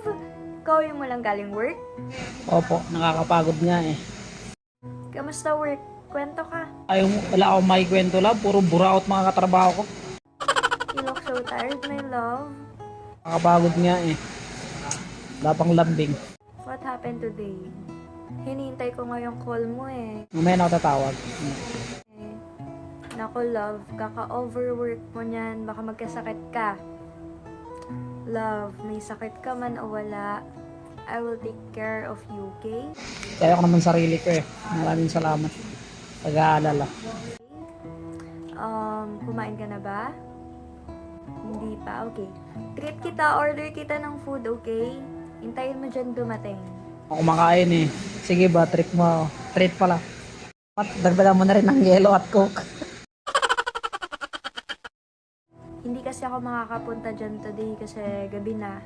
love! Kauwi mo lang galing work? Opo, nakakapagod nga eh. Kamusta work? Kwento ka. Wala akong makikwento lang, puro buraot mga katrabaho ko. You look so tired, my love. Nakakapagod nga eh. Wala pang lambing. What happened today? Hinihintay ko nga yung call mo eh. Mamaya na ako tatawag. Nako love, kaka-overwork mo niyan, baka magkasakit ka. Love, may sakit ka man o wala, I will take care of you, okay? Kaya ko naman sarili ko eh. Maraming salamat. Pag-aalala. Kumain ka na ba? Hindi pa, okay. Treat kita, order kita ng food, okay? Hintayin mo dyan dumating. Ako kumakain eh. Sige ba, treat mo. Treat pala. At dagdagan mo na rin ng yelo at coke. Hindi kasi ako makakapunta dyan today kasi gabi na.